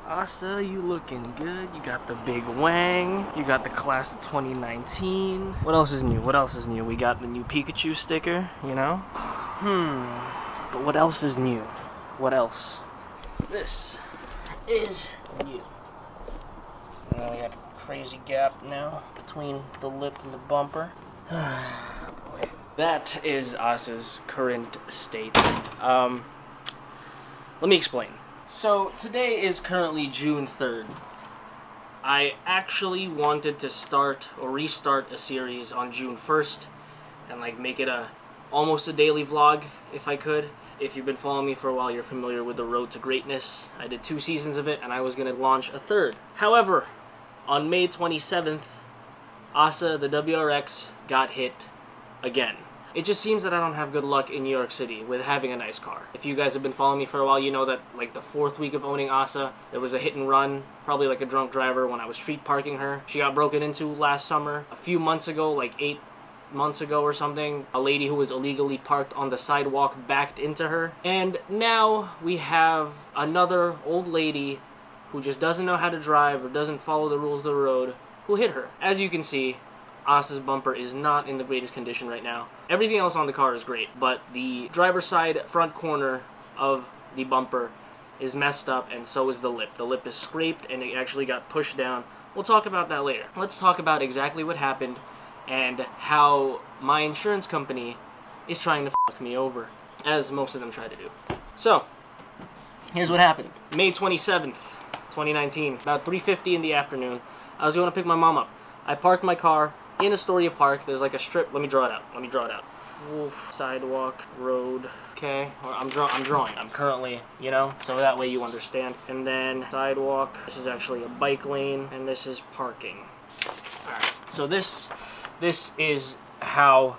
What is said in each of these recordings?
Asa, you looking good. You got the big wang. You got the class of 2019. What else is new? What else is new? We got the new Pikachu sticker, you know? But what else is new? What else? This is new. And then we got a crazy gap now between the lip and the bumper. That is Asa's current state. Let me explain. So today is currently June 3rd. I actually wanted to start or restart a series on June 1st and like make it almost a daily vlog if I could. If you've been following me for a while, you're familiar with the Road to Greatness. I did 2 seasons of it and I was going to launch a 3rd. However, on May 27th, Asa, the WRX, got hit again. It just seems that I don't have good luck in New York City with having a nice car. If you guys have been following me for a while, you know that like the 4th week of owning Asa, there was a hit and run, probably like a drunk driver when I was street parking her. She got broken into last summer. A few months ago, like 8 months ago or something, a lady who was illegally parked on the sidewalk backed into her. And now we have another old lady who just doesn't know how to drive or doesn't follow the rules of the road who hit her. As you can see, Asa's bumper is not in the greatest condition right now. Everything else on the car is great, but the driver's side front corner of the bumper is messed up, and so is the lip. The lip is scraped and it actually got pushed down. We'll talk about that later. Let's talk about exactly what happened and how my insurance company is trying to fuck me over, as most of them try to do. So, here's what happened. May 27th, 2019, about 3:50 in the afternoon, I was going to pick my mom up. I parked my car in Astoria Park. There's like a strip. Let me draw it out. Oof, sidewalk, road. Okay, I'm drawing. I'm currently, you know, so that way you understand. And then sidewalk. This is actually a bike lane, and this is parking. All right. So this is how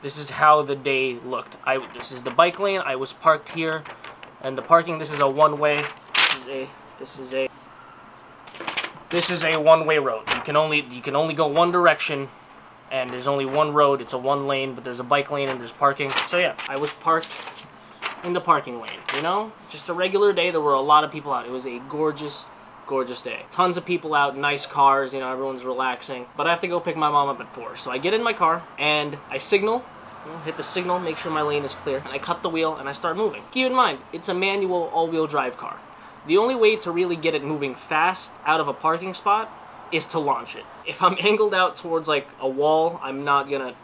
the day looked. This is the bike lane. I was parked here, and the parking. This is a one-way. This is a one-way road. You can only go one direction, and there's only one road. It's a one lane, but there's a bike lane and there's parking. So yeah, I was parked in the parking lane. You know, just a regular day. There were a lot of people out. It was a gorgeous, gorgeous day. Tons of people out, nice cars. You know, everyone's relaxing. But I have to go pick my mom up at 4. So I get in my car and I signal. Hit the signal, make sure my lane is clear, and I cut the wheel and I start moving. Keep in mind, it's a manual all-wheel drive car. The only way to really get it moving fast out of a parking spot is to launch it. If I'm angled out towards like a wall, I'm not gonna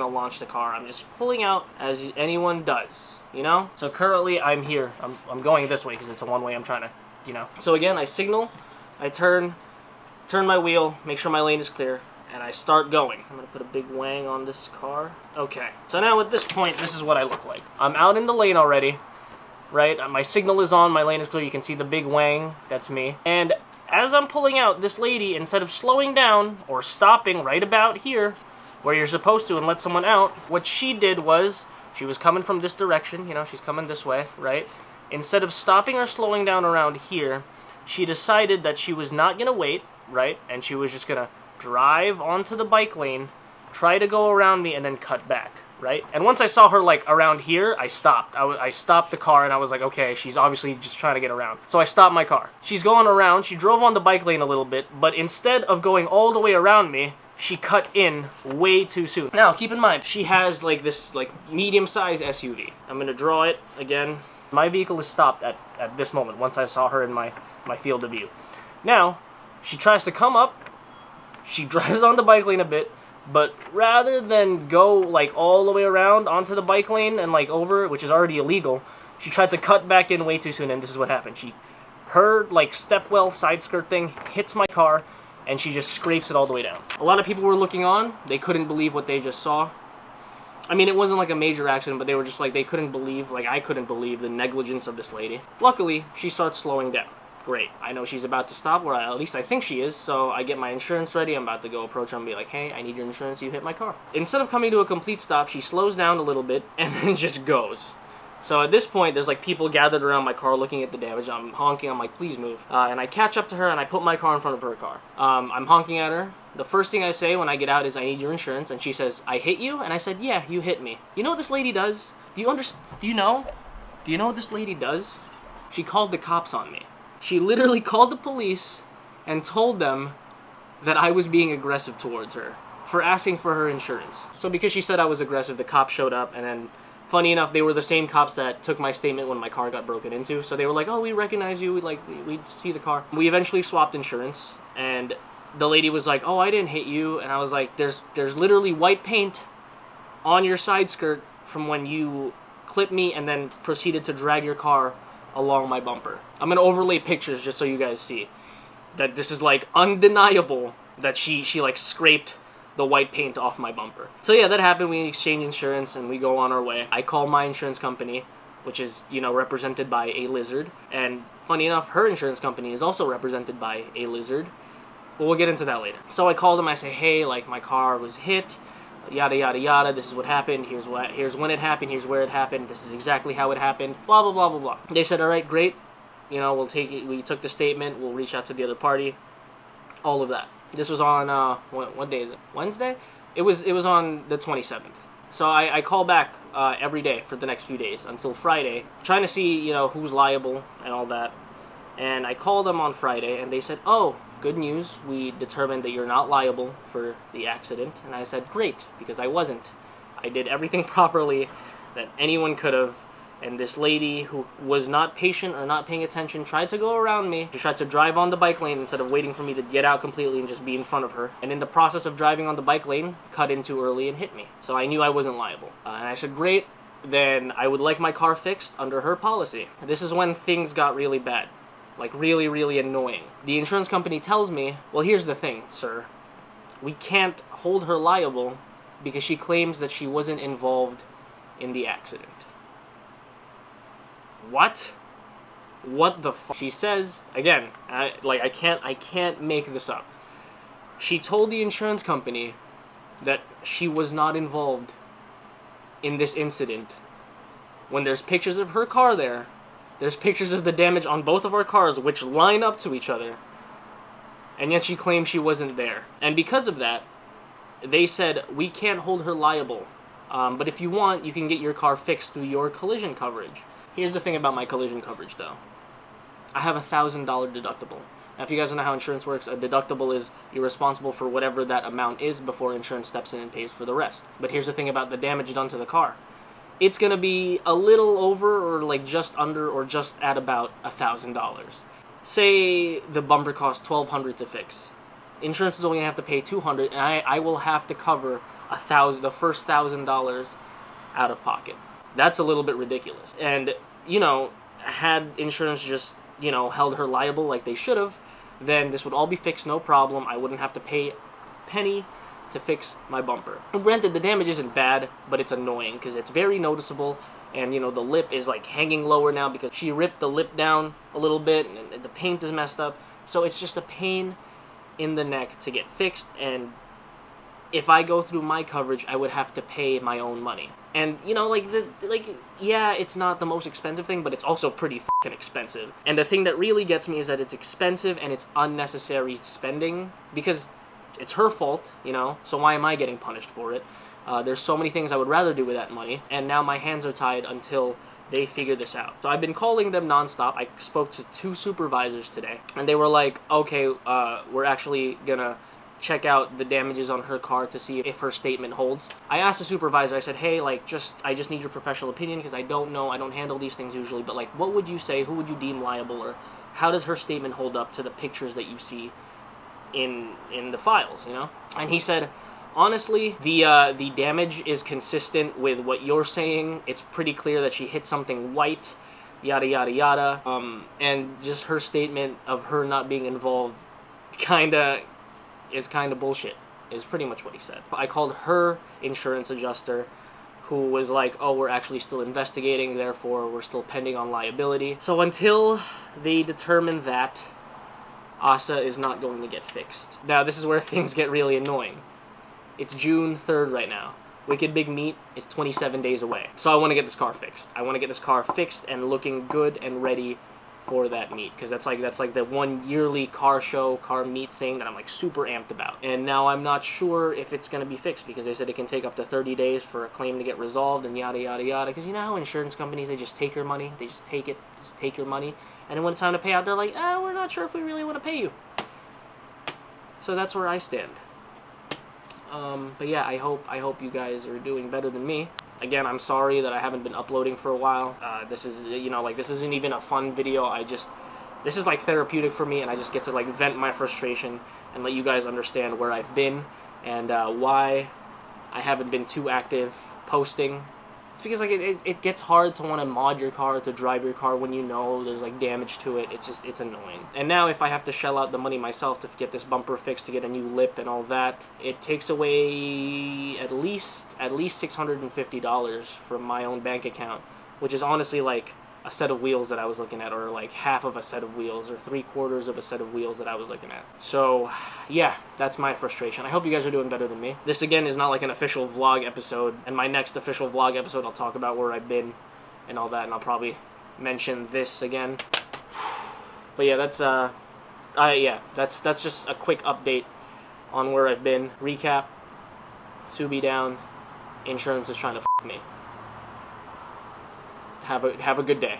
launch the car. I'm just pulling out as anyone does, you know? So currently I'm here. I'm going this way because it's a one-way. I'm trying to, you know. So again, I signal, I turn my wheel, make sure my lane is clear, and I start going. I'm gonna put a big wang on this car. Okay. So now at this point, this is what I look like. I'm out in the lane already. Right, my signal is on, my lane is clear, you can see the big wang, that's me. And as I'm pulling out, this lady, instead of slowing down or stopping right about here, where you're supposed to and let someone out, what she did was, she was coming from this direction, you know, she's coming this way, right? Instead of stopping or slowing down around here, she decided that she was not gonna wait, right? And she was just gonna drive onto the bike lane, try to go around me, and then cut back. Right? And once I saw her like around here, I stopped. I stopped the car and I was like, okay, she's obviously just trying to get around. So I stopped my car. She's going around, she drove on the bike lane a little bit, but instead of going all the way around me, she cut in way too soon. Now, keep in mind, she has like this like medium-sized SUV. I'm gonna draw it again. My vehicle is stopped at this moment once I saw her in my field of view. Now, she tries to come up, she drives on the bike lane a bit, but rather than go like all the way around onto the bike lane and like over, which is already illegal, she tried to cut back in way too soon, and this is what happened. Her like stepwell side skirt thing hits my car, and she just scrapes it all the way down. A lot of people were looking on. They couldn't believe what they just saw. I mean, it wasn't like a major accident, but they were just like, they couldn't believe, like I couldn't believe the negligence of this lady. Luckily, she starts slowing down. Great. I know she's about to stop, or at least I think she is, so I get my insurance ready. I'm about to go approach her and be like, hey, I need your insurance, you hit my car. Instead of coming to a complete stop, she slows down a little bit and then just goes. So at this point, there's like people gathered around my car looking at the damage. I'm honking, I'm like, please move. And I catch up to her and I put my car in front of her car. I'm honking at her. The first thing I say when I get out is, I need your insurance, and she says, I hit you? And I said, yeah, you hit me. You know what this lady does? Do you know what this lady does? She called the cops on me. She literally called the police and told them that I was being aggressive towards her for asking for her insurance. So because she said I was aggressive, the cops showed up, and then funny enough, they were the same cops that took my statement when my car got broken into. So they were like, "Oh, we recognize you. We see the car." We eventually swapped insurance, and the lady was like, "Oh, I didn't hit you," and I was like, "There's literally white paint on your side skirt from when you clipped me and then proceeded to drag your car along my bumper." I'm gonna overlay pictures just so you guys see that this is like undeniable that she like scraped the white paint off my bumper. So yeah, that happened. We exchange insurance and we go on our way. I call my insurance company, which is, you know, represented by a lizard, and funny enough, her insurance company is also represented by a lizard, but we'll get into that later. So I call them, I say, "Hey, like, my car was hit, yada yada yada, this is what happened, here's when it happened, here's where it happened, this is exactly how it happened, blah blah blah blah blah." They said, "All right, great, you know, we'll take it, we took the statement, we'll reach out to the other party," all of that. This was on what day is it? Wednesday? It was on the 27th. So I call back every day for the next few days until Friday, trying to see, you know, who's liable and all that. And I called them on Friday, and they said, "Oh, good news, we determined that you're not liable for the accident." And I said, "Great," because I wasn't. I did everything properly that anyone could have. And this lady, who was not patient or not paying attention, tried to go around me. She tried to drive on the bike lane instead of waiting for me to get out completely and just be in front of her. And in the process of driving on the bike lane, cut in too early and hit me. So I knew I wasn't liable. And I said, "Great, then I would like my car fixed under her policy." This is when things got really bad. Like, really, really annoying. The insurance company tells me, "Well, here's the thing, sir. We can't hold her liable because she claims that she wasn't involved in the accident." What? What the fuck? She says, again, I can't make this up. She told the insurance company that she was not involved in this incident when there's pictures of her car there. There's pictures of the damage on both of our cars, which line up to each other. And yet she claims she wasn't there. And because of that, they said, "We can't hold her liable. But if you want, you can get your car fixed through your collision coverage." Here's the thing about my collision coverage, though. I have a $1,000 deductible. Now, if you guys don't know how insurance works, a deductible is you're responsible for whatever that amount is before insurance steps in and pays for the rest. But here's the thing about the damage done to the car. It's going to be a little over or like just under or just at about $1,000. Say the bumper costs $1,200 to fix. Insurance is only going to have to pay $200, and I will have to cover the first $1,000 out of pocket. That's a little bit ridiculous. And, you know, had insurance just, you know, held her liable like they should have, then this would all be fixed, no problem. I wouldn't have to pay a penny to fix my bumper. Granted, the damage isn't bad, but it's annoying because it's very noticeable. And, you know, the lip is, like, hanging lower now because she ripped the lip down a little bit and the paint is messed up. So it's just a pain in the neck to get fixed, and if I go through my coverage, I would have to pay my own money. And, you know, yeah, it's not the most expensive thing, but it's also pretty fucking expensive. And the thing that really gets me is that it's expensive and it's unnecessary spending, because it's her fault, you know, so why am I getting punished for it? There's so many things I would rather do with that money, and now my hands are tied until they figure this out. So I've been calling them nonstop. I spoke to 2 supervisors today, and they were like, "Okay, we're actually gonna check out the damages on her car to see if her statement holds." I asked the supervisor, I said, "Hey, like, I just need your professional opinion because I don't know, I don't handle these things usually, but like, what would you say, who would you deem liable, or how does her statement hold up to the pictures that you see in the files, you know?" And he said, "Honestly, the damage is consistent with what you're saying. It's pretty clear that she hit something white, yada yada yada, and just her statement of her not being involved is kind of bullshit," is pretty much what he said. I called her insurance adjuster, who was like, "Oh, we're actually still investigating, therefore we're still pending on liability." So until they determine that, Asa is not going to get fixed. Now, this is where things get really annoying. It's June 3rd right now. Wicked Big Meet is 27 days away. So I want to get this car fixed. I want to get this car fixed and looking good and ready for that meet, because that's like the one yearly car show, car meet thing that I'm like super amped about. And now I'm not sure if it's going to be fixed, because they said it can take up to 30 days for a claim to get resolved and yada yada yada, because you know how insurance companies, they just take your money, they just take it, just take your money, And then when it's time to pay out, they're like, we're not sure if we really want to pay you. So that's where I stand. But yeah, I hope you guys are doing better than me. Again, I'm sorry that I haven't been uploading for a while. This is, you know, like, this isn't even a fun video. This is like therapeutic for me, and I just get to like vent my frustration and let you guys understand where I've been and why I haven't been too active posting. It's because like it gets hard to want to mod your car, to drive your car when you know there's like damage to it. It's annoying. And now if I have to shell out the money myself to get this bumper fixed, to get a new lip and all that, it takes away at least $650 from my own bank account, which is honestly like a set of wheels that I was looking at, or like half of a set of wheels, or 3/4 of a set of wheels that I was looking at. So yeah, that's my frustration. I hope you guys are doing better than me. This again is not like an official vlog episode, and my next official vlog episode I'll talk about where I've been and all that, and I'll probably mention this again. But yeah, that's that's just a quick update on where I've been. Recap: Subie down, insurance is trying to f me. Have a good day.